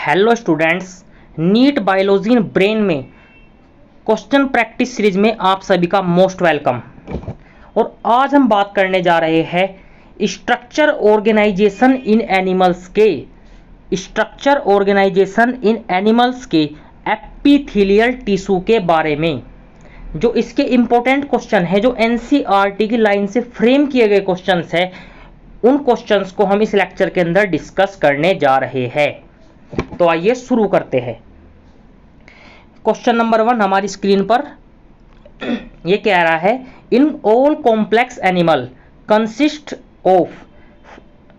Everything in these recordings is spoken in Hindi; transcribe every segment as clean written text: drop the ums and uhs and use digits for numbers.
Hello students, NEET biology in brain में क्वेश्चन प्रैक्टिस सीरीज में आप सभी का मोस्ट वेलकम। और आज हम बात करने जा रहे हैं स्ट्रक्चर ऑर्गेनाइजेशन इन एनिमल्स के एपिथेलियल टिश्यू के बारे में। जो इसके इंपॉर्टेंट क्वेश्चन है, जो एनसीईआरटी की लाइन से फ्रेम किए गए क्वेश्चंस है, उन क्वेश्चंस को हम इस लेक्चर के अंदर डिस्कस करने जा रहे हैं। तो आइए शुरू करते हैं। क्वेश्चन नंबर 1 हमारी स्क्रीन पर ये कह रहा है, in all complex animal consist of,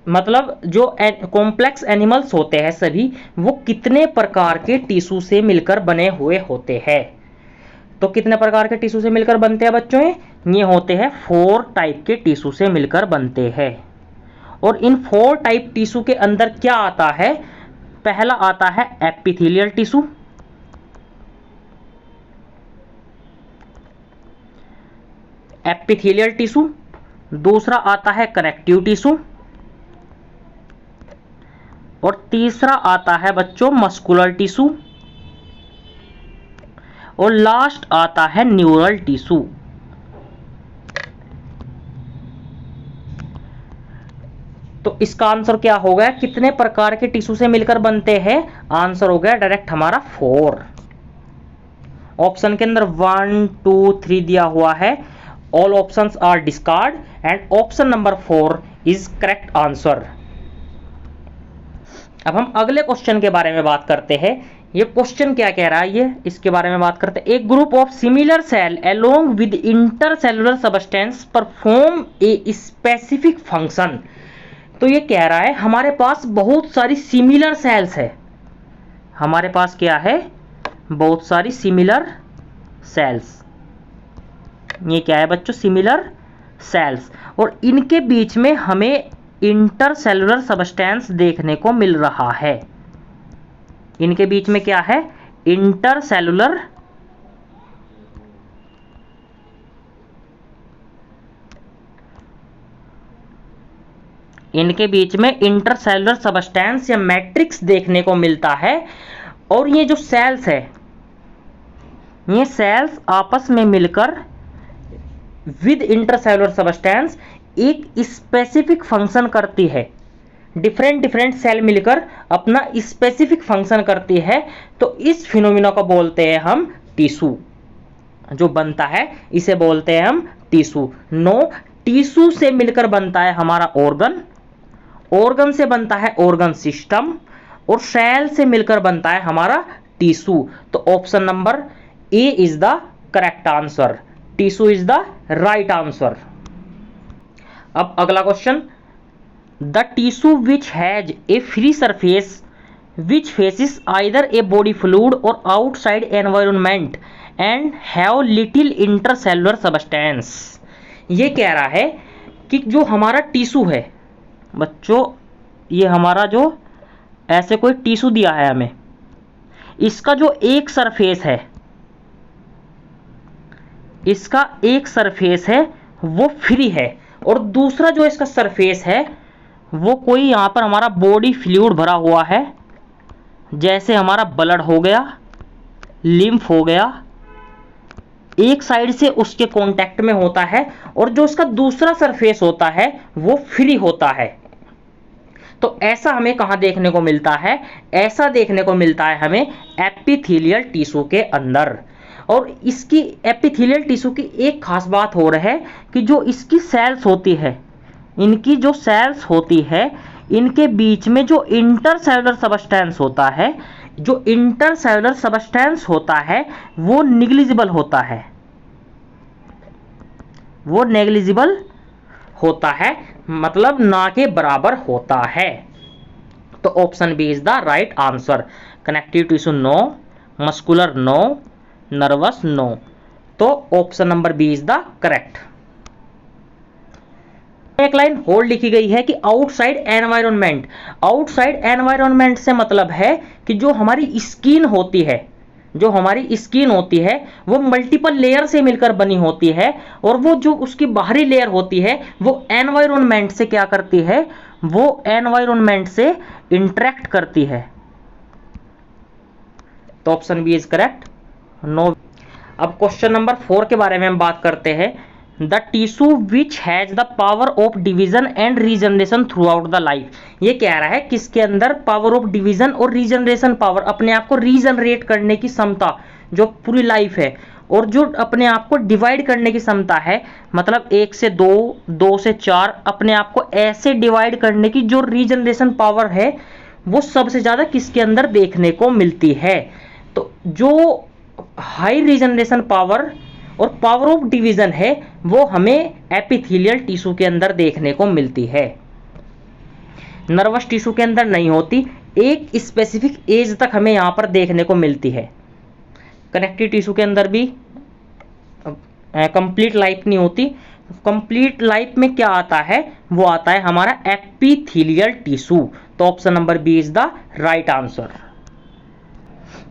मतलब जो कॉम्प्लेक्स एनिमल्स होते हैं सभी, वो कितने प्रकार के टिश्यू से मिलकर बने हुए होते हैं। तो कितने प्रकार के टिश्यू से मिलकर बनते हैं बच्चों? ये होते हैं 4 टाइप के टिश्यू से मिलकर बनते हैं। और इन 4 टाइप टिश्यू के अंदर क्या आता है? पहला आता है एपिथेलियल टिश्यू, दूसरा आता है कनेक्टिव टिश्यू, और तीसरा आता है बच्चों मस्कुलर टिश्यू, और लास्ट आता है न्यूरल टिश्यू। तो इसका आंसर क्या हो गया? कितने प्रकार के टिश्यू से मिलकर बनते हैं? आंसर हो गया डायरेक्ट हमारा 4। ऑप्शन के अंदर 1, 2, 3 दिया हुआ है। All options are discard and option number 4 is correct answer. अब हम अगले क्वेश्चन के बारे में बात करते हैं। ये क्वेश्चन क्या कह रहा है, ये इसके बारे में बात करते हैं। एक group of similar cell along with intercellular substance perform a specific function. तो ये कह रहा है हमारे पास बहुत सारी सिमिलर सेल्स है। हमारे पास क्या है? बहुत सारी सिमिलर सेल्स। ये क्या है बच्चों? Similar sales. और इनके बीच में हमें इंटरसेलुलर सबस्टेंस देखने को मिल रहा है। इनके बीच में क्या है? इंटरसेलुलर सबस्टेंस या मैट्रिक्स देखने को मिलता है। और ये जो सेल्स है, ये सेल्स आपस में मिलकर विद इंटरसेलुलर सबस्टेंस एक स्पेसिफिक फंक्शन करती है। डिफरेंट सेल मिलकर अपना स्पेसिफिक फंक्शन करती है। तो इस फिनोमिना को बोलते हैं हम टिश्यू। जो बनता है इसे बोलते हैं हम टिश्यू। टिश्यू से मिलकर बनता है हमारा ऑर्गन से बनता है ऑर्गन सिस्टम, और सेल से मिलकर बनता है हमारा टिश्यू। तो option number A is the correct answer. Tissue is the right answer. अब अगला question, the tissue which has a free surface which faces either a body fluid और outside environment and have little intercellular substance. ये कह रहा है कि जो हमारा टिश्यू है बच्चों, ये हमारा जो ऐसे कोई टिश्यू दिया है हमें, इसका जो एक सरफेस है, इसका एक सरफेस है वो फ्री है, और दूसरा जो इसका सरफेस है वो कोई यहां पर हमारा बॉडी फ्लूइड भरा हुआ है, जैसे हमारा ब्लड हो गया, लिम्फ हो गया, एक साइड से उसके कांटेक्ट में होता है, और जो उसका दूसरा सरफेस होता है वो फ्री होता है। तो ऐसा हमें कहां देखने को मिलता है? ऐसा देखने को मिलता है हमें एपिथेलियल टिश्यू के अंदर। और इसकी एपिथेलियल टिश्यू की एक खास बात हो रही है कि जो इसकी सेल्स होती है, इनकी जो सेल्स होती है, इनके बीच में जो इंटरसेलुलर सबस्टेंस होता है, वो नेग्लिजिबल होता है, मतलब ना के बराबर होता है। तो option B is the right answer. Connective tissue no, muscular no, nervous no. तो option number B is the correct. एक लाइन होल्ड लिखी गई है कि आउटसाइड एनवायरनमेंट से मतलब है कि जो हमारी स्किन होती है वो मल्टीपल लेयर से मिलकर बनी होती है, और वो जो उसकी बाहरी लेयर होती है वो एनवायरनमेंट से क्या करती है? वो एनवायरनमेंट से इंटरेक्ट करती है। तो option B is correct, no. अब क्वेश्चन नंबर 4 के बारे में हम बात करते हैं। The tissue which has the power of division and regeneration throughout the life. ये कह रहा है किसके अंदर पावर ऑफ डिवीजन और रीजनरेशन पावर, अपने आप को रीजनरेट करने की क्षमता जो पूरी लाइफ है, और जो अपने आप को डिवाइड करने की क्षमता है, मतलब 1 से 2, 2 से 4, अपने आप को ऐसे डिवाइड करने की जो रीजनरेशन पावर है, वो सबसे ज़्यादा किसके अंदर देखने को मिलती है। तो जो हाई रीजनरेशन पावर और पावर ऑफ डिवीजन है वो हमें एपिथेलियल टिश्यू के अंदर देखने को मिलती है, नर्वस टिश्यू के अंदर नहीं होती। एक स्पेसिफिक एज तक हमें यहां पर देखने को मिलती है। कनेक्टिव टिश्यू के अंदर भी कंप्लीट लाइफ नहीं होती। कंप्लीट लाइफ में क्या आता है, वो आता है हमारा एपिथेलियल टिश्यू। तो option number B is the right answer.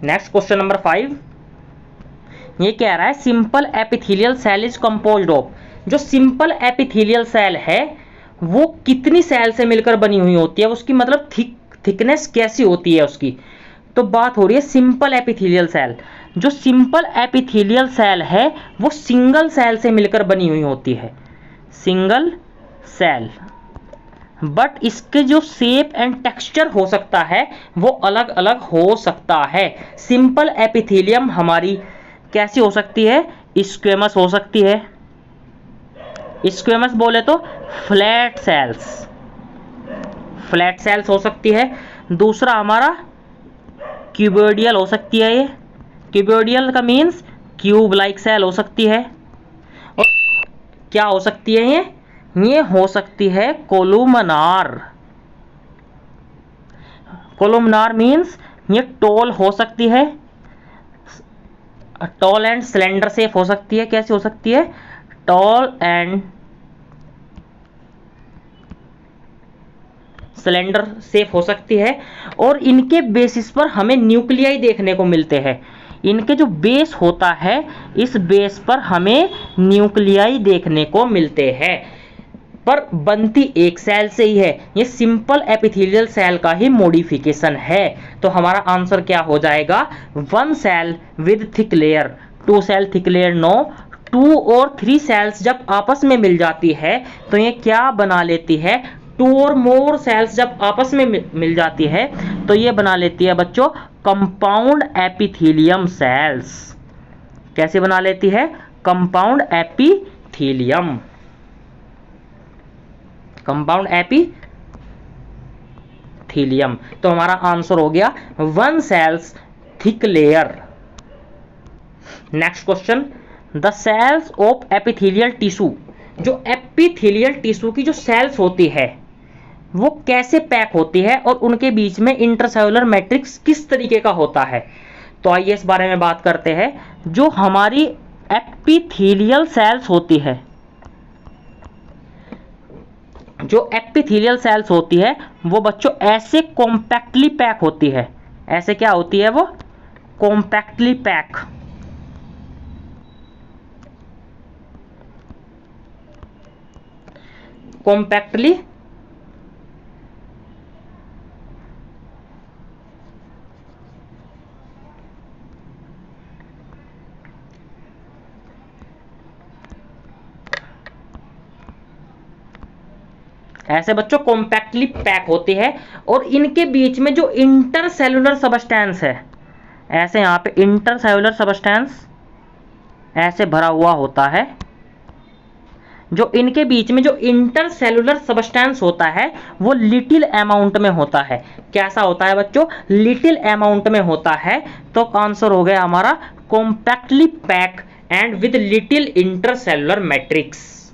Next question number 5, ये कह रहा है simple epithelial cell is composed of. जो सिंपल एपिथेलियल सेल है वो कितनी सेल से मिलकर बनी हुई होती है, उसकी मतलब थिकनेस कैसी होती है उसकी। तो बात हो रही है सिंपल एपिथेलियल सेल। जो सिंपल एपिथेलियल सेल है वो सिंगल सेल से मिलकर बनी हुई होती है, सिंगल सेल, बट इसके जो शेप एंड टेक्सचर हो सकता है वो अलग अलग हो सकता है। सिंपल एपिथेलियम हमारी कैसी हो सकती है, स्क्वेमस हो सकती है। स्क्वेमस बोले तो फ्लैट सेल्स, फ्लैट सेल्स हो सकती है। दूसरा हमारा क्यूबोइडियल हो सकती है। ये क्यूबोइडियल का मीन्स क्यूब लाइक सेल हो सकती है। और क्या हो सकती है ये हो सकती है कोलुमनार। कोलुमनार मीन्स ये टॉल हो सकती है, टॉल एंड स्लेंडर शेप हो सकती है। कैसी हो सकती है, टॉल एंड सिलेंडर शेप हो सकती है। और इनके बेसिस पर हमें न्यूक्लियाई देखने को मिलते हैं। इनके जो बेस होता है इस बेस पर हमें न्यूक्लियाई देखने को मिलते हैं, पर बनती एक सेल से ही है। ये सिंपल एपिथेलियल सेल का ही मॉडिफिकेशन है। तो हमारा आंसर क्या हो जाएगा, 1 cell with thick layer, 2 cell thick layer no. 2 और 3 सेल्स जब आपस में मिल जाती है तो ये क्या बना लेती है, 2 और मोर सेल्स जब आपस में मिल जाती है तो ये बना लेती है बच्चों कंपाउंड एपिथेलियम सेल्स। कैसे बना लेती है, कंपाउंड एपिथेलियम, कंपाउंड एपिथेलियम। तो हमारा आंसर हो गया 1 cells thick layer. Next question, the cells of epithelial tissue. जो एपिथेलियल टिश्यू की जो सेल्स होती है वो कैसे पैक होती है और उनके बीच में इंटरसेलुलर मैट्रिक्स किस तरीके का होता है। तो आइए इस बारे में बात करते हैं। जो हमारी एपिथेलियल सेल्स होती है, जो एपिथेलियल सेल्स होती है वो बच्चों ऐसे कॉम्पैक्टली पैक होती है। ऐसे क्या होती है वो, कॉम्पैक्टली पैक। कॉम्पैक्टली ऐसे बच्चों कॉम्पैक्टली पैक होती है। और इनके बीच में जो इंटरसेलुलर सबस्टेंस है, ऐसे यहाँ पे इंटरसेलुलर सबस्टेंस ऐसे भरा हुआ होता है। जो इनके बीच में जो इंटरसेलुलर सबस्टेंस होता है वो लिटिल अमाउंट में होता है। कैसा होता है बच्चों, लिटिल अमाउंट में होता है। तो आंसर हो गया हमारा compactly pack and with little intercellular matrix.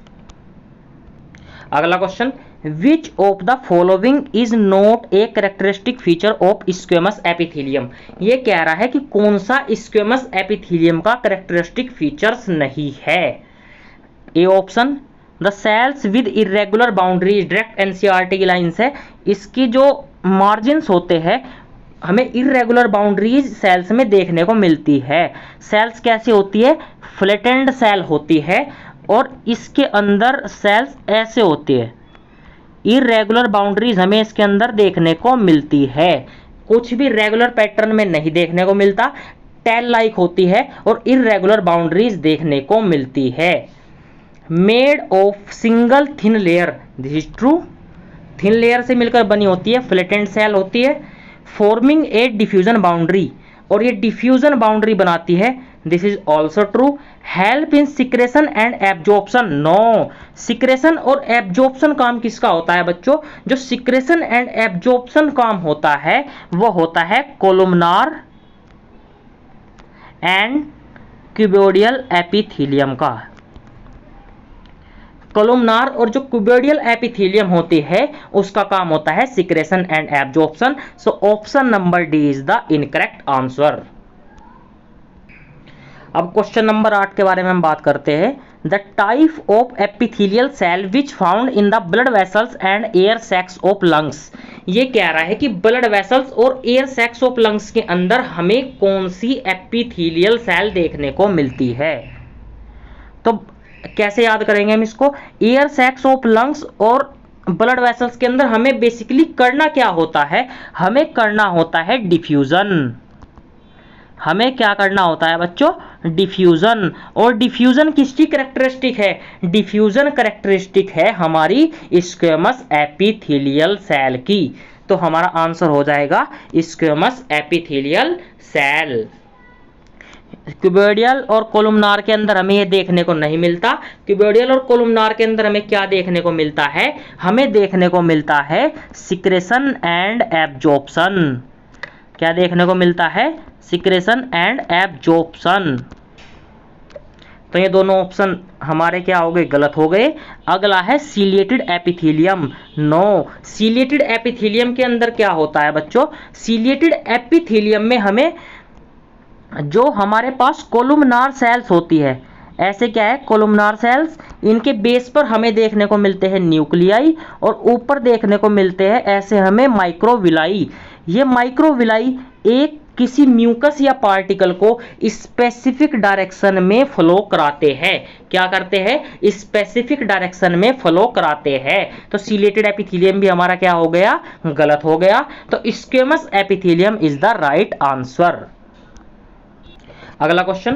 अगला question, Which of the following is not a characteristic feature of squamous epithelium। ये कह रहा है कि कौन सा स्क्वेमस एपिथेलियम का कैरेक्टरिस्टिक फीचर्स नहीं है। A option, the cells with irregular boundaries, direct NCERT की लाइंस है। इसकी जो मार्जिन्स होते हैं हमें इरेगुलर बाउंड्रीज सेल्स में देखने को मिलती है। सेल्स कैसी होती है, फ्लैटेंड सेल होती है और इसके अंदर सेल्स ऐसे होती है। इरेगुलर बाउंड्रीज हमें इसके अंदर देखने को मिलती है। कुछ भी रेगुलर पैटर्न में नहीं देखने को मिलता, टेल लाइक होती है और इररेगुलर बाउंड्रीज देखने को मिलती है। Made of single thin layer, this is true, thin layer से मिलकर बनी होती है, फ्लैटेंड सेल होती है। फॉर्मिंग ए डिफ्यूजन बाउंड्री, और ये डिफ्यूजन बाउंड्री बनाती है, this is also true. Help in secretion and absorption, no, secretion और एब्जॉर्प्शन काम किसका होता है बच्चों? जो सिक्रेशन एंड एब्जॉर्प्शन काम होता है वो होता है कोलुमनार एंड क्यूबोइडियल एपिथेलियम का। कोलुमनार और जो क्यूबोइडियल एपिथेलियम होती है उसका काम होता है secretion and absorption. So option number D is the incorrect answer. अब क्वेश्चन नंबर 8 के बारे में हम बात करते हैं। The type of epithelial cell which found in the blood vessels and air sacs of lungs, ये कह रहा है कि ब्लड वेसल्स और एयर सैक्स ऑफ लंग्स के अंदर हमें कौन सी एपिथेलियल सेल देखने को मिलती है। तो कैसे याद करेंगे हम इसको? एयर सैक्स ऑफ लंग्स और ब्लड वेसल्स के अंदर हमें बेसिकली करना क्या होता है? हमें करना होता है डिफ्यूजन। हमें क्या करना होता है बच्चों? डिफ्यूजन। और डिफ्यूजन किसकी कैरेक्टरिस्टिक है? डिफ्यूजन कैरेक्टरिस्टिक है हमारी स्क्वेमस एपिथेलियल सेल की। तो हमारा आंसर हो जाएगा स्क्वेमस एपिथेलियल सेल। क्यूबोइडियल और कोलुमनार के अंदर हमें ये देखने को नहीं मिलता। क्यूबोइडियल और कोलुमनार के अंदर हमें क्या देखने को मिलता है? हमें देखने को मिलता है सिक्रेशन एंड एब्जॉर्प्शन। क्या देखने को मिलता है? Secretion and absorption. तो ये दोनों ऑप्शन हमारे क्या हो गए? गलत हो गए। अगला है ciliated epithelium, no, ciliated epithelium के अंदर क्या होता है बच्चों? सीलिएटेड एपिथेलियम में हमें जो हमारे पास कोलुमनार सेल्स होती है, ऐसे क्या है कोलुमनार सेल्स, इनके बेस पर हमें देखने को मिलते हैं न्यूक्लियाई और ऊपर देखने को मिलते हैं ऐसे हमें माइक्रोविलाई। ये माइक्रोविलाई एक किसी म्यूकस या पार्टिकल को स्पेसिफिक डायरेक्शन में फ्लो कराते हैं। क्या करते हैं? स्पेसिफिक डायरेक्शन में फ्लो कराते हैं। तो सीलिएटेड एपिथेलियम भी हमारा क्या हो गया? गलत हो गया। तो squamous epithelium is the right answer. अगला question,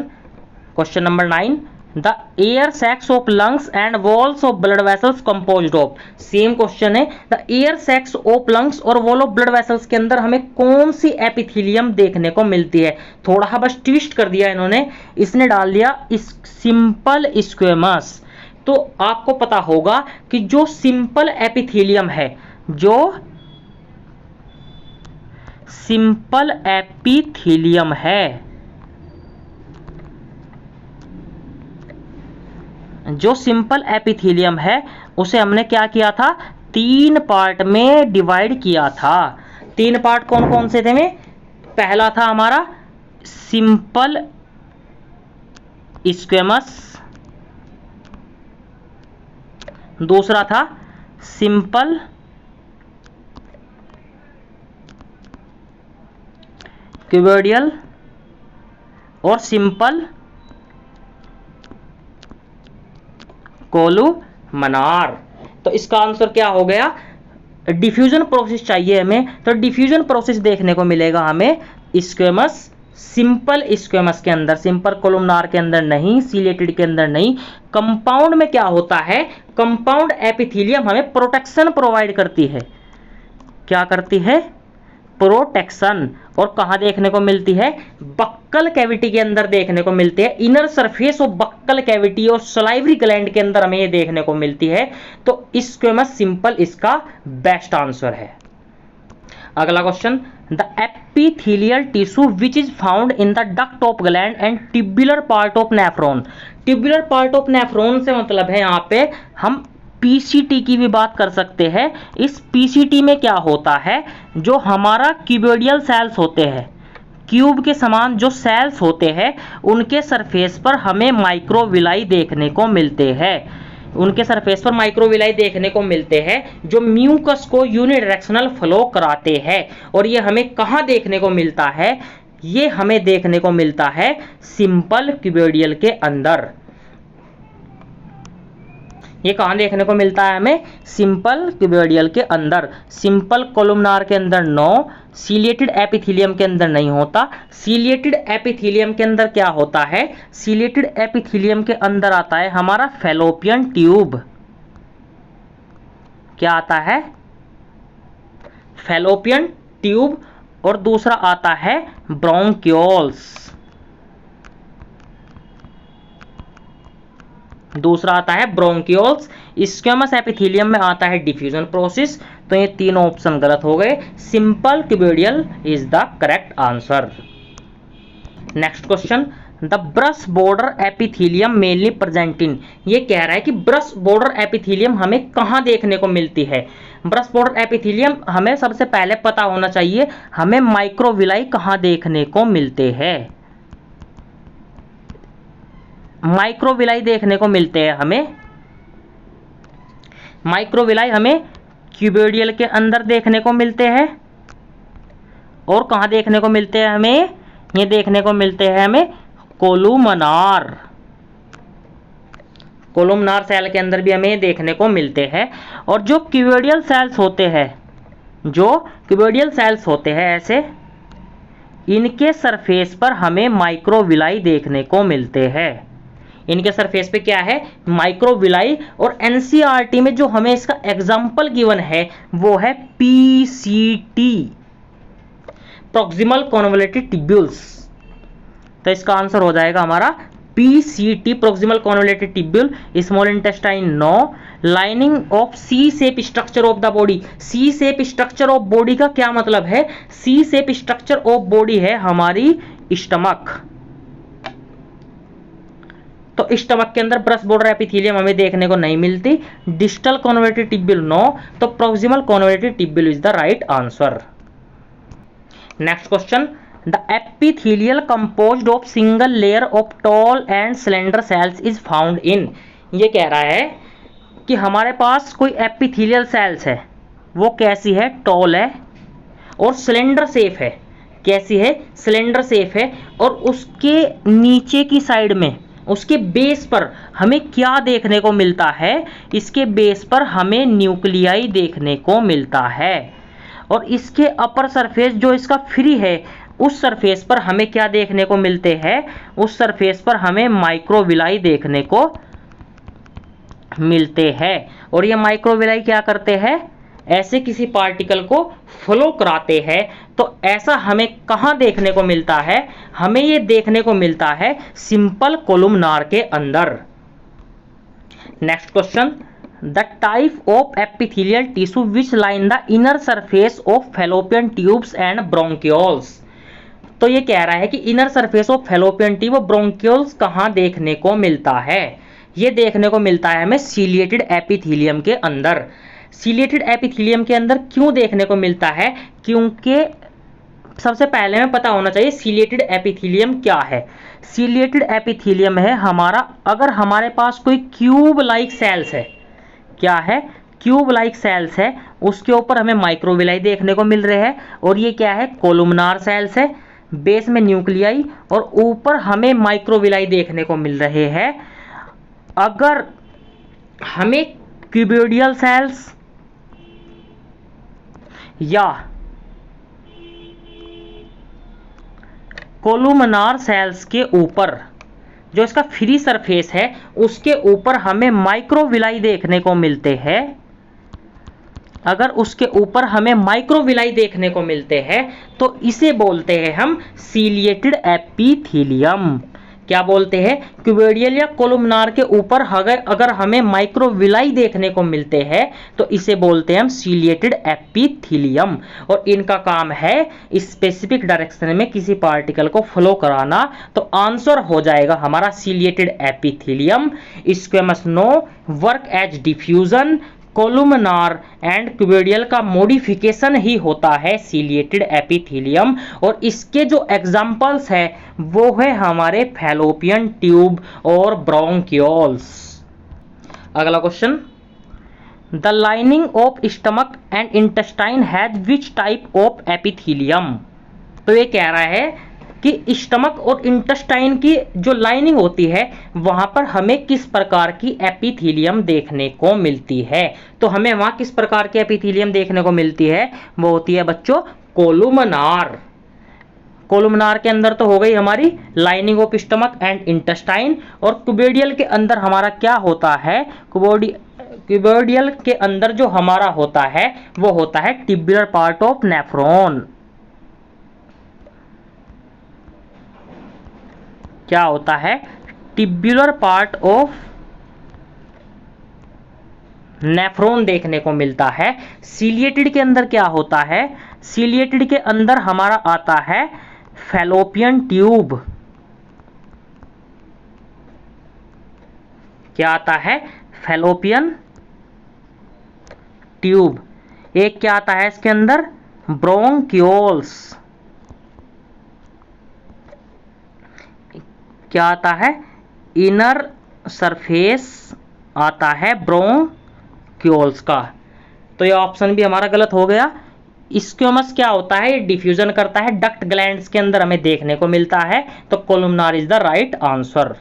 question number 9, the air sacs of lungs and walls of blood vessels composed of, same question है। The air sacs of lungs और वॉल ऑफ ब्लड वेसल्स के अंदर हमें कौन सी एपिथेलियम देखने को मिलती है? थोड़ा सा बस ट्विस्ट कर दिया इन्होंने, इसने डाल दिया सिंपल स्क्वेमस। तो आपको पता होगा कि जो सिंपल एपिथेलियम है, जो सिंपल एपिथेलियम है, जो सिंपल एपिथेलियम है उसे हमने क्या किया था? 3 पार्ट में डिवाइड किया था। 3 पार्ट कौन कौन से थे में? पहला था हमारा सिंपल स्क्वेमस, दूसरा था सिंपल क्यूबोइडियल और सिंपल कोलुमनार। तो इसका आंसर क्या हो गया? डिफ्यूजन प्रोसेस चाहिए हमें, तो डिफ्यूजन प्रोसेस देखने को मिलेगा हमें स्क्वेमस, सिंपल स्क्वेमस के अंदर, सिंपल कोलुमनार के अंदर नहीं, सीलिएटेड के अंदर नहीं। कंपाउंड में क्या होता है? कंपाउंड एपिथेलियम हमें प्रोटेक्शन प्रोवाइड करती है। क्या करती है? प्रोटेक्शन। और कहां देखने को मिलती है? बक्कल कैविटी के अंदर देखने को मिलती है। Inner surface of buccal cavity और सलाइवरी ग्लैंड के अंदर हमें ये देखने को मिलती है। तो स्क्वेमस सिंपल इसका बेस्ट आंसर है। अगला question, the epithelial tissue which is found in the duct of gland and tubular part of nephron. Tubular part of nephron से मतलब है यहाँ पे हम पीसीटी की भी बात कर सकते हैं। इस पीसीटी में क्या होता है? जो हमारा क्यूबोइडियल सेल्स होते हैं, क्यूब के समान जो सेल्स होते हैं, उनके सरफेस पर हमें माइक्रोविलाई देखने को मिलते हैं। उनके सरफेस पर माइक्रोविलाई देखने को मिलते हैं जो म्यूकस को यूनिडायरेक्शनल फ्लो कराते हैं। और ये हमें कहाँ देखने को मिलता है? ये हमें देखने को मिलता है सिंपल क्यूबोइडियल के अंदर। ये कहाँ देखने को मिलता है हमें? सिंपल क्यूबोइडियल के अंदर। सिंपल कोलुमनार के अंदर 9, सीलिएटेड एपिथेलियम के अंदर नहीं होता। सीलिएटेड एपिथेलियम के अंदर क्या होता है? सीलिएटेड एपिथेलियम के अंदर आता है हमारा फैलोपियन ट्यूब। क्या आता है? Fallopian tube. और दूसरा आता है ब्रोंकियोल्स। दूसरा आता है ब्रोंकियोल्स। स्क्वेमस एपिथेलियम में आता है डिफ्यूजन प्रोसेस। तो ये तीनों ऑप्शन गलत हो गए। Simple cuboidal is the correct answer. Next question, the brush border epithelium mainly present in. ये कह रहा है कि ब्रश बॉर्डर एपिथेलियम हमें कहाँ देखने को मिलती है? ब्रश बॉर्डर एपिथेलियम हमें सबसे पहले पता होना चाहिए, हमें माइक्रोविलाई कहाँ देखने को मिलते हैं? माइक्रोविलाई देखने को मिलते हैं हमें। माइक्रोविलाई हमें क्यूबोइडियल के अंदर देखने को मिलते हैं। और कहाँ देखने को मिलते हैं हमें? ये देखने को मिलते हैं हमें कोलुमनार। कोलुमनार सेल के अंदर भी हमें देखने को मिलते हैं। और जो क्यूबोइडियल सेल्स होते हैं, जो क्यूबोइडियल सेल्स होते हैं ऐसे, इनके सरफेस पर हमें माइक्रोविलाई देखने को मिलते हैं। इनके सरफेस पे क्या है? माइक्रोविलाई। और एनसीईआरटी में जो हमें इसका एग्जाम्पल गिवन है वो है पीसीटी, प्रॉक्सिमल कॉन्वोल्यूटेड ट्यूब्यूल्स। तो इसका आंसर हो जाएगा हमारा PCT, proximal convoluted tubule. Small intestine 9, lining of C shape structure of the body. C shape structure of body का क्या मतलब है? C shape structure of body है हमारी स्टमक। तो स्टमक के अंदर ब्रश बॉर्डर एपिथेलियम हमें देखने को नहीं मिलती। डिस्टल कॉन्वोल्यूटेड ट्यूब्यूल 9, तो proximal convoluted tubule is the right answer. Next question, the epithelial composed of single layer of tall and slender cells is found in. ये कह रहा है कि हमारे पास कोई एपिथेलियल सेल्स है, वो कैसी है? टॉल है और स्लेंडर शेप है। कैसी है? स्लेंडर शेप है। और उसके नीचे की साइड में, उसके बेस पर हमें क्या देखने को मिलता है? इसके बेस पर हमें न्यूक्लियाई देखने को मिलता है। और इसके अपर सरफेस जो इसका फ्री है, उस सरफेस पर हमें क्या देखने को मिलते हैं? उस सरफेस पर हमें माइक्रोविलाई देखने को मिलते हैं। और ये माइक्रोविलाई क्या करते हैं? ऐसे किसी पार्टिकल को फ्लो कराते हैं। तो ऐसा हमें कहाँ देखने को मिलता है? हमें ये देखने को मिलता है सिंपल कोलुमनार के अंदर। Next question, the type of epithelial tissue which line the inner surface of fallopian tubes and bronchioles. तो ये कह रहा है कि inner surface of fallopian tube और ब्रोंकियोल्स कहाँ देखने को मिलता है? ये देखने को मिलता है हमें सीलिएटेड एपिथेलियम के अंदर। सीलिएटेड एपिथेलियम के अंदर क्यों देखने को मिलता है? क्योंकि सबसे पहले हमें पता होना चाहिए सीलिएटेड एपिथेलियम क्या है। सीलिएटेड एपिथेलियम है हमारा, अगर हमारे पास कोई क्यूब लाइक सेल्स है, क्या है? क्यूब लाइक सेल्स है, उसके ऊपर हमें माइक्रोविलाई देखने को मिल रहे हैं। और ये क्या है? कोलुमनार सेल्स है, बेस में न्यूक्लियाई और ऊपर हमें माइक्रोविलाई देखने को मिल रहे हैं। अगर हमें क्यूबोइडियल सेल्स या कोलुमनार सेल्स के ऊपर जो इसका फ्री सरफेस है, उसके ऊपर हमें माइक्रोविलाई देखने को मिलते हैं। अगर उसके ऊपर हमें माइक्रोविलाई देखने को मिलते हैं तो इसे बोलते हैं हम सीलिएटेड एपिथेलियम। क्या बोलते हैं? क्यूबोइडियल या कोलुमनार के ऊपर अगर हमें माइक्रोविलाई देखने को मिलते हैं तो इसे बोलते हैं हम सीलिएटेड एपिथेलियम। और इनका काम है स्पेसिफिक डायरेक्शन में किसी पार्टिकल को फ्लो कराना। तो आंसर हो जाएगा हमारा ciliated epithelium. Squamous no work as diffusion, columnar and cuboidal का मॉडिफिकेशन ही होता है सीलिएटेड एपिथेलियम। और इसके जो एग्जाम्पल्स है वो है हमारे फैलोपियन ट्यूब और ब्रोंकियोल्स। अगला question, the lining of stomach and intestine has which type of epithelium. तो ये कह रहा है कि स्टमक और इंटेस्टाइन की जो लाइनिंग होती है वहां पर हमें किस प्रकार की एपिथीलियम देखने को मिलती है। तो हमें वहां किस प्रकार की एपिथीलियम देखने को मिलती है, वो होती है बच्चों कोलुमनार। कोलुमनार के अंदर तो हो गई हमारी lining of stomach and intestine, और क्यूबोइडियल के अंदर हमारा क्या होता है, क्यूबोइडियल के अंदर जो हमारा होता है वो होता है टिब्युलर पार्ट ऑफ नेफ्रॉन। क्या होता है, टिब्युलर पार्ट ऑफ नेफ्रॉन देखने को मिलता है। सीलिएटेड के अंदर क्या होता है, सीलिएटेड के अंदर हमारा आता है फैलोपियन ट्यूब। क्या आता है, फैलोपियन ट्यूब। एक क्या आता है इसके अंदर, ब्रोंक्यूल्स। क्या आता है, इनर सरफेस आता है ब्रोंक्यूल्स का। तो ये ऑप्शन भी हमारा गलत हो गया। स्क्वैमस क्या होता है, ये डिफ्यूजन करता है, डक्ट ग्लैंड्स के अंदर हमें देखने को मिलता है। तो columnar is the right answer.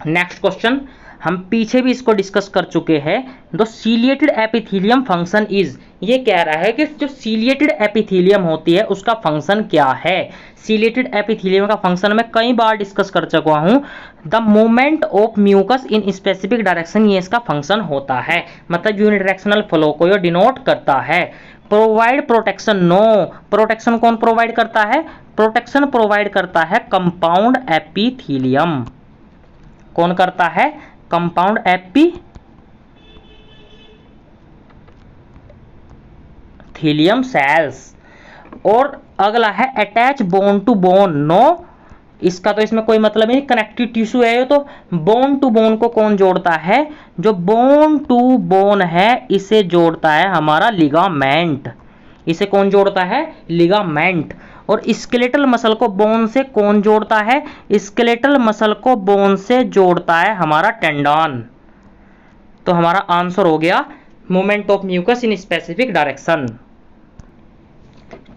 Next question, हम पीछे भी इसको डिस्कस कर चुके हैं। The ciliated epithelium function is, ये कह रहा है कि जो सीलिएटेड एपिथेलियम होती है उसका फंक्शन क्या है। सीलिएटेड एपिथेलियम का फंक्शन मैं कई बार डिस्कस कर चुका हूं। The movement of mucus in specific direction, ये इसका फंक्शन होता है, मतलब यूनिडायरेक्शनल फ्लो को ये डिनोट करता है। प्रोवाइड प्रोटेक्शन, नो, प्रोटेक्शन कौन प्रोवाइड करता है, प्रोटेक्शन प्रोवाइड करता है कंपाउंड एपिथेलियम। कौन करता है, कंपाउंड एपिथेलियम सेल्स। और अगला है attach bone to bone, no, इसका तो इसमें कोई मतलब नहीं, कनेक्टिव टिश्यू है ये। तो बोन टू बोन को कौन जोड़ता है, जो बोन टू बोन है इसे जोड़ता है हमारा लिगामेंट। इसे कौन जोड़ता है, लिगामेंट। और स्केलेटल मसल को बोन से कौन जोड़ता है, स्केलेटल मसल को बोन से जोड़ता है हमारा टेंडन। तो हमारा आंसर हो गया movement of mucus in specific direction.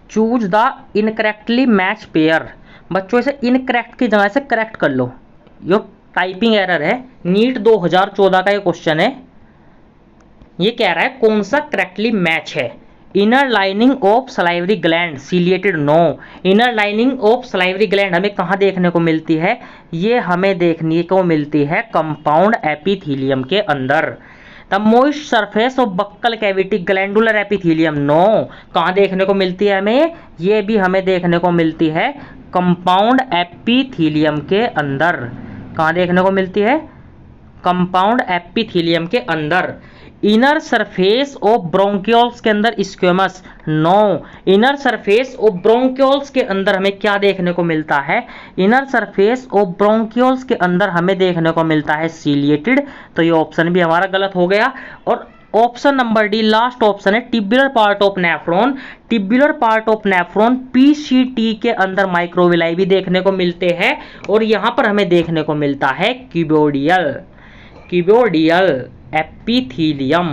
Choose the incorrectly match pair. बच्चों इसे इनकरेक्ट की जगह से करेक्ट कर लो, यो टाइपिंग एरर है। नीट 2014 का ये क्वेश्चन है। ये कह रहा है कौन सा करेक्टली मैच है। Inner lining of salivary gland, ciliated, no. Inner lining of salivary gland हमें कहाँ देखने को मिलती है, ये हमें देखने को मिलती है कंपाउंड एपिथेलियम के अंदर। The moist surface of buccal cavity, glandular epithelium, no. कहाँ देखने को मिलती है हमें, ये भी हमें देखने को मिलती है कंपाउंड एपिथेलियम के अंदर। कहाँ देखने को मिलती है, कंपाउंड एपिथेलियम के अंदर। इनर सरफेस ऑफ ब्रोंक्यूल्स के अंदर squamous, no. Inner surface of bronchioles के अंदर हमें क्या देखने को मिलता है, इनर सरफेस ऑफ ब्रोंक्यूल्स के अंदर हमें देखने को मिलता है सीलिएटेड। तो ये ऑप्शन भी हमारा गलत हो गया। और option number D last option है tubular part of nephron. Tubular part of nephron PCT के अंदर माइक्रोविलाई भी देखने को मिलते हैं, और यहां पर हमें देखने को मिलता है cuboidal epithelium.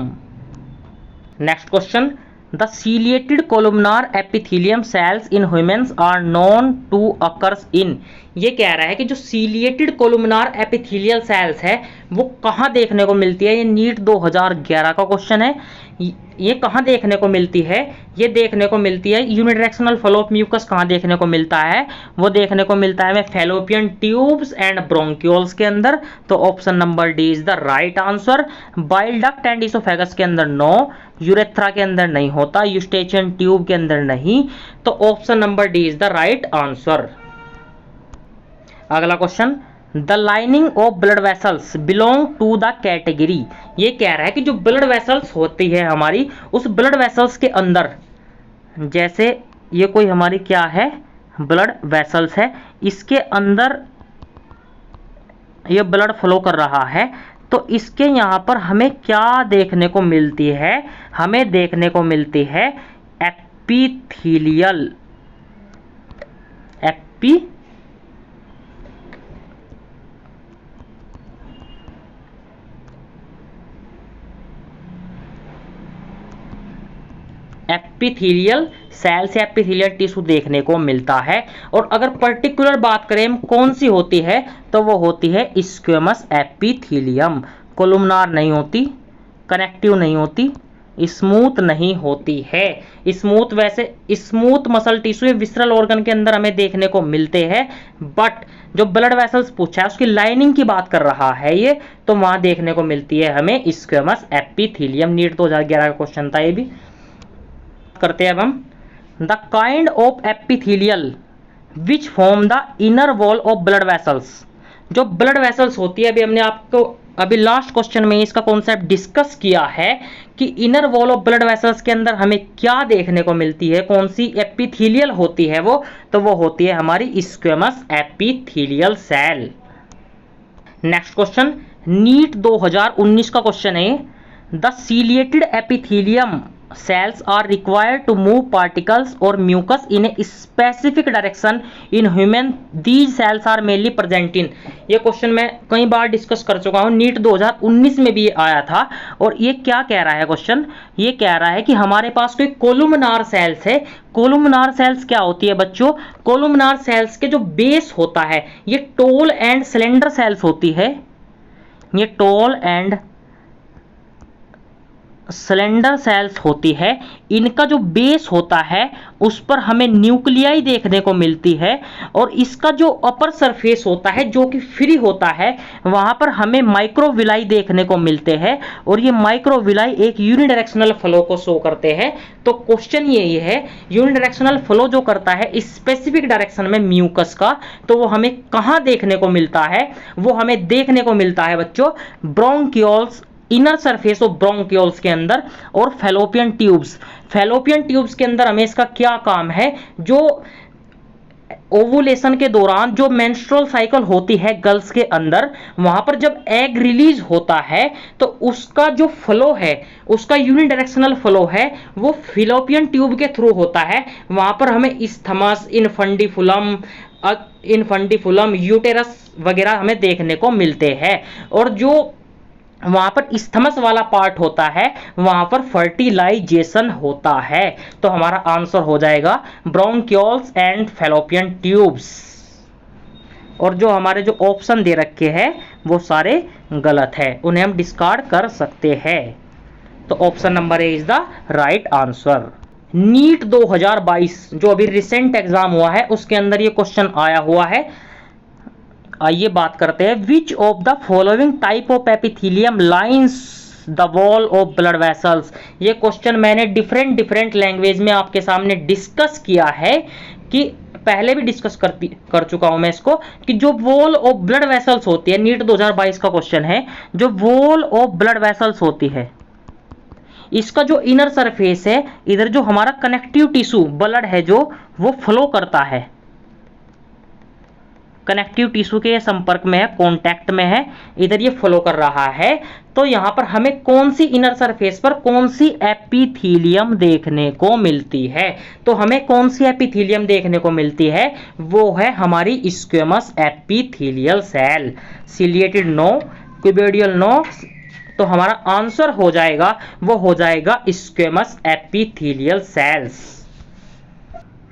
Next question, the ciliated columnar epithelium cells in humans are known to occurs in. ये कह रहा है कि जो सीलिएटेड कोलुमनार एपिथेलियल सेल्स है वो कहाँ देखने को मिलती है। ये नीट 2011 का क्वेश्चन है। ये कहाँ देखने को मिलती है, ये देखने को मिलती है यूनिडायरेक्शनल फ्लो ऑफ म्यूकस। कहाँ देखने को मिलता है, वो देखने को मिलता है फैलोपियन ट्यूब्स एंड ब्रोंक्यूल्स के अंदर। तो option number D is the right answer. Bile duct and oesophagus के अंदर नो, यूरेथ्रा के अंदर नहीं होता, यूस्टेचियन ट्यूब के अंदर नहीं। तो option number D is the right answer. अगला question, the lining of blood vessels belong to the category. ये कह रहा है कि जो ब्लड वेसल्स होती है हमारी, उस ब्लड वेसल्स के अंदर, जैसे ये कोई हमारी क्या है, ब्लड वेसल्स है, इसके अंदर ये ब्लड फ्लो कर रहा है। तो इसके यहाँ पर हमें क्या देखने को मिलती है, हमें देखने को मिलती है एपिथेलियल एपिथेलियल सेल्स या एपिथेलियल टिश्यू देखने को मिलता है। और अगर पर्टिकुलर बात करें कौन सी होती है, तो वो होती है स्क्वेमस एपिथेलियम। कोलुमनार नहीं होती, कनेक्टिव नहीं होती, स्मूथ नहीं होती है। स्मूथ, वैसे smooth muscle tissue visceral organ के अंदर हमें देखने को मिलते हैं, बट जो ब्लड वेसल्स पूछा है उसकी लाइनिंग की बात कर रहा है ये, तो वहां देखने को मिलती है हमें स्क्वेमस एपिथेलियम। नीट 2011 का क्वेश्चन था ये भी। करते हैं अब हम, the kind of epithelial which form the inner wall of blood vessels. जो ब्लड वेसल्स होती है, अभी हमने आपको अभी लास्ट क्वेश्चन में इसका कॉन्सेप्ट डिस्कस किया है कि inner wall of blood vessels के अंदर हमें क्या देखने को मिलती है, कौन सी एपिथेलियल होती है वो, तो वो होती है हमारी squamous epithelial cell. Next question NEET 2019 का क्वेश्चन है, the ciliated epithelium cells are required to move particles or mucus in a specific direction in human. These cells are mainly present in. ये क्वेश्चन मैं कई बार डिस्कस कर चुका हूँ, नीट 2019 में भी ये आया था। और ये क्या कह रहा है क्वेश्चन, ये कह रहा है कि हमारे पास कोई कोलुमनार सेल्स है। कोलुमनार सेल्स क्या होती है बच्चों, कोलुमनार सेल्स के जो बेस होता है ये टॉल एंड स्लेंडर सेल्स होती है। ये टॉल एंड स्लेंडर सेल्स होती है। इनका जो बेस होता है उस पर हमें न्यूक्लियाई देखने को मिलती है, और इसका जो अपर सरफेस होता है जो कि फ्री होता है वहां पर हमें माइक्रोविलाई देखने को मिलते हैं, और ये माइक्रोविलाई एक यूनिडायरेक्शनल फ्लो को शो करते हैं। तो क्वेश्चन यही है, यूनिडायरेक्शनल फ्लो जो करता है स्पेसिफिक डायरेक्शन में म्यूकस का, तो वो हमें कहां देखने को मिलता है, वो हमें देखने को मिलता है बच्चों bronchioles, inner surface of bronchioles के अंदर, और फैलोपियन ट्यूब्स। फैलोपियन ट्यूब्स के अंदर हमें इसका क्या काम है, जो ओवुलेशन के दौरान जो मेंस्ट्रुअल साइकिल होती है गर्ल्स के अंदर, वहां पर जब एग रिलीज होता है तो उसका जो फ्लो है, उसका यूनिडायरेक्शनल फ्लो है, वो फैलोपियन ट्यूब के थ्रू होता है। वहां पर हमें इस्थमस, इनफंडिफुलम, यूटेरस वगैरह हमें देखने को मिलते हैं। और जो वहां पर इस्थमस वाला पार्ट होता है वहां पर फर्टिलाइजेशन होता है। तो हमारा आंसर हो जाएगा ब्रोंकियोल्स एंड फैलोपियन ट्यूब्स। और जो हमारे जो ऑप्शन दे रखे हैं वो सारे गलत है, उन्हें हम डिस्कार्ड कर सकते हैं। तो option number A is the right answer. NEET 2022 जो अभी रिसेंट एग्जाम हुआ है उसके अंदर ये क्वेश्चन आया हुआ है। आइए बात करते हैं, which of the following type of epithelium lines the wall of blood vessels. ये क्वेश्चन मैंने डिफरेंट लैंग्वेज में आपके सामने डिस्कस किया है, कि पहले भी डिस्कस कर चुका हूं मैं इसको, कि जो वॉल ऑफ ब्लड वेसल्स होती है, नीट 2022 का क्वेश्चन है, जो वॉल ऑफ ब्लड वेसल्स होती है इसका जो इनर सरफेस है, इधर जो हमारा कनेक्टिव टिश्यू ब्लड है जो वो फ्लो करता है, कनेक्टिव टिश्यू के संपर्क में है, कांटेक्ट में है, इधर ये फ्लो कर रहा है। तो यहां पर हमें कौन सी इनर सरफेस पर कौन सी एपिथेलियम देखने को मिलती है, तो हमें कौन सी एपिथेलियम देखने को मिलती है, वो है हमारी squamous epithelial cell. Ciliated no, cuboidal no, तो हमारा आंसर हो जाएगा, वो हो जाएगा स्क्वेमस एपिथेलियल सेल्स।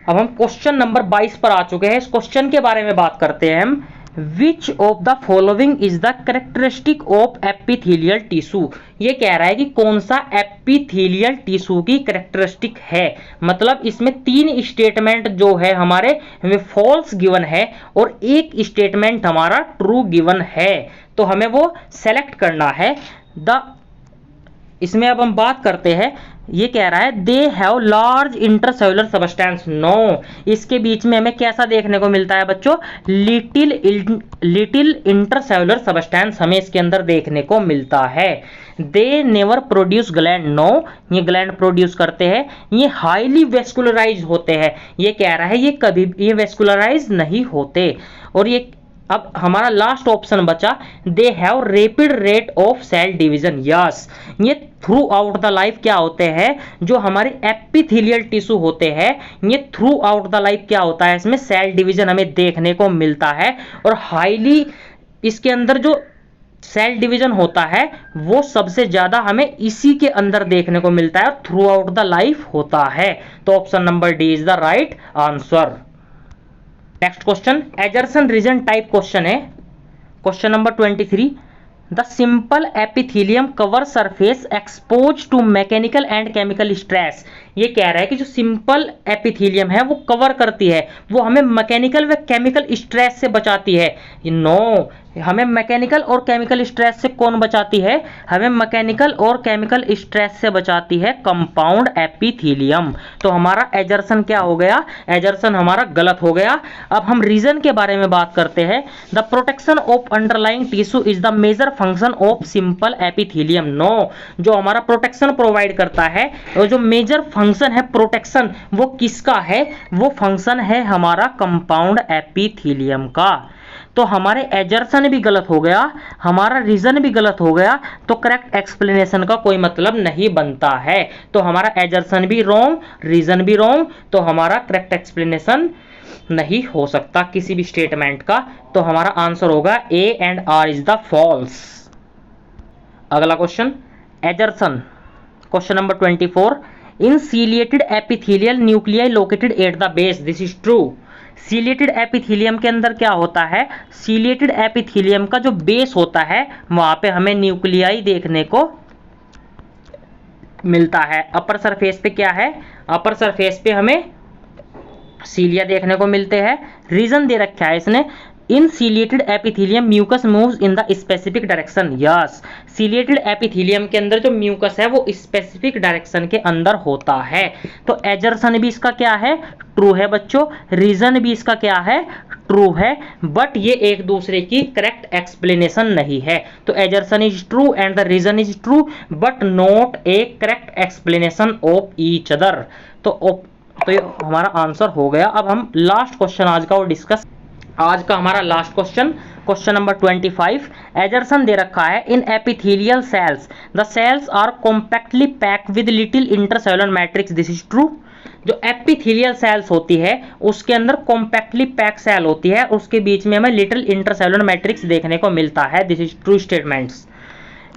अब हम क्वेश्चन नंबर 22 पर आ चुके हैं। इस क्वेश्चन के बारे में बात करते हैं हम, which of the following is the characteristic of epithelial tissue. ये कह रहा है कि कौन सा एपिथेलियल टिश्यू की कैरेक्टरिस्टिक है, मतलब इसमें 3 स्टेटमेंट जो है हमारे हमें फॉल्स गिवन है और एक स्टेटमेंट हमारा ट्रू गिवन है, तो हमें वो सेलेक्ट करना है। इसमें अब हम बात करते हैं, ये कह रहा है they have large intercellular substance. No, इसके बीच में हमें कैसा देखने को मिलता है बच्चों, लिटिल इंटरसेल्युलर सबस्टेंस हमें इसके अंदर देखने को मिलता है। They never produce gland. No, ये ग्लैंड प्रोड्यूस करते हैं। ये हाईली वेस्कुलराइज होते हैं, ये कह रहा है ये कभी ये वेस्कुलराइज नहीं होते। और ये अब हमारा लास्ट ऑप्शन बचा, they have rapid rate of cell division. Yes, ये थ्रू आउट द लाइफ क्या होते हैं, जो हमारे एपिथेलियल टिश्यू होते हैं, ये थ्रू आउट द लाइफ क्या होता है, इसमें सेल डिवीजन हमें देखने को मिलता है। और हाईली इसके अंदर जो सेल डिवीजन होता है वो सबसे ज्यादा हमें इसी के अंदर देखने को मिलता है, थ्रू आउट द लाइफ होता है। तो option number D is the right answer. Next question assertion reason type question है, question number 23। The simple epithelium cover surface expose to mechanical and chemical stress. ये कह रहा है कि जो सिंपल एपिथेलियम है वो कवर करती है, वो हमें मैकेनिकल व केमिकल स्ट्रेस से बचाती है। नो, हमें मैकेनिकल और केमिकल स्ट्रेस से कौन बचाती है? हमें मैकेनिकल और केमिकल स्ट्रेस से बचाती है कंपाउंड एपिथेलियम। तो हमारा एजर्सन क्या हो गया? एजर्सन हमारा गलत हो गया। अब हम रीजन के बारे में बात करते हैं। The protection of underlying tissue is the major function of simple epithelium. No, जो हमारा प्रोटेक्शन प्रोवाइड करता है और जो मेजर फंक्शन है प्रोटेक्शन, वो किसका है? वो फंक्शन है हमारा कंपाउंड एपिथेलियम का। तो हमारे एजर्सन भी गलत हो गया, हमारा रीजन भी गलत हो गया, तो करेक्ट एक्सप्लेनेशन का कोई मतलब नहीं बनता है। तो हमारा एजर्सन भी रॉन्ग, रीजन भी रॉन्ग, तो हमारा करेक्ट एक्सप्लेनेशन नहीं हो सकता किसी भी स्टेटमेंट का। तो हमारा आंसर होगा A and R is the false. अगला question assertion, question number 24। In ciliated epithelial nuclei located at the base, this is true. Ciliated epithelium के अंदर क्या होता है? सीलिएटेड एपिथेलियम का जो बेस होता है वहां पे हमें न्यूक्लियाई देखने को मिलता है। अपर सरफेस पे क्या है? अपर सरफेस पे हमें सीलिया देखने को मिलते हैं। रीजन दे रखा है इसने, in ciliated epithelium mucus moves in the specific direction. Yes, ciliated epithelium के अंदर जो म्यूकस है वो स्पेसिफिक डायरेक्शन के अंदर होता है। तो एजर्सन भी इसका क्या है? ट्रू है बच्चों। रीजन भी इसका क्या है? ट्रू है। बट ये एक दूसरे की करेक्ट एक्सप्लेनेशन नहीं है। तो assertion is true and the reason is true but not a correct explanation of each other. तो ये हमारा आंसर हो गया। अब हम लास्ट क्वेश्चन आज का वो डिस्कस, आज का हमारा last question, question number 25। Assertion दे रखा है in epithelial cells the cells are compactly packed with little intercellular matrix, this is true. जो एपिथेलियल सेल्स होती है उसके अंदर कॉम्पैक्टली पैक सेल होती है, उसके बीच में हमें लिटिल इंटरसेलुलर मैट्रिक्स देखने को मिलता है, this is true statements.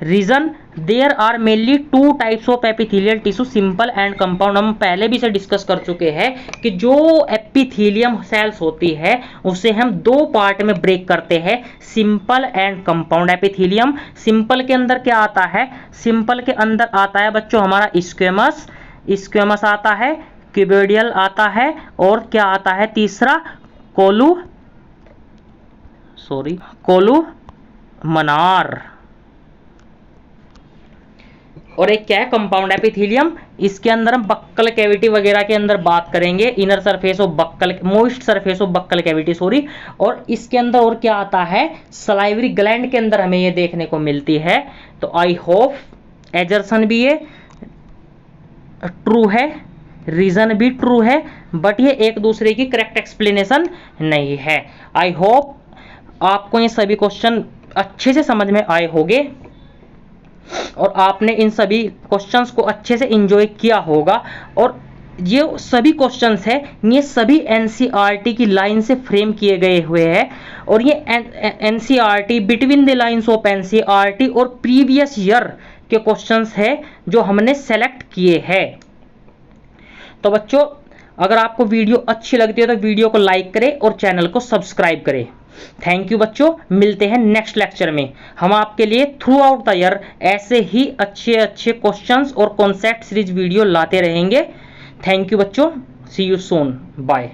Reason there are mainly two types of epithelial tissue, simple and compound. हम पहले भी इसे डिस्कस कर चुके हैं कि जो एपिथेलियम सेल्स होती है उसे हम दो पार्ट में ब्रेक करते हैं, simple and compound epithelium. Simple के अंदर क्या आता है? सिंपल के अंदर आता है बच्चों हमारा स्क्वेमस, स्क्वेमस आता है, क्यूबोइडियल आता है, और क्या आता है तीसरा? कोलुमनार। और एक क्या है? Compound epithelium. इसके अंदर हम बक्कल कैविटी वगैरह के अंदर बात करेंगे, inner surface of buckle, most surface of buccal cavity sorry. और इसके अंदर और क्या आता है? सलाइवरी ग्लैंड के अंदर हमें ये देखने को मिलती है। तो आई होप एजर्सन भी ये ट्रू है, रीजन भी ट्रू है, बट ये एक दूसरे की करेक्ट एक्सप्लेनेशन नहीं है। आई होप आपको ये सभी क्वेश्चन अच्छे से समझ में आए होंगे और आपने इन सभी क्वेश्चंस को अच्छे से एंजॉय किया होगा। और ये सभी क्वेश्चंस है, ये सभी एनसीईआरटी की लाइन से फ्रेम किए गए हुए हैं। और ये NCERT between the lines of NCERT और प्रीवियस ईयर के क्वेश्चंस है जो हमने सेलेक्ट किए हैं। तो बच्चों अगर आपको वीडियो अच्छी लगती है तो वीडियो को लाइक करें और चैनल को सब्सक्राइब करें। थैंक यू बच्चों, मिलते हैं नेक्स्ट लेक्चर में। हम आपके लिए थ्रू आउट द ईयर ऐसे ही अच्छे अच्छे क्वेश्चंस और कॉन्सेप्ट सीरीज वीडियो लाते रहेंगे। थैंक यू बच्चों, सी यू सून, बाय।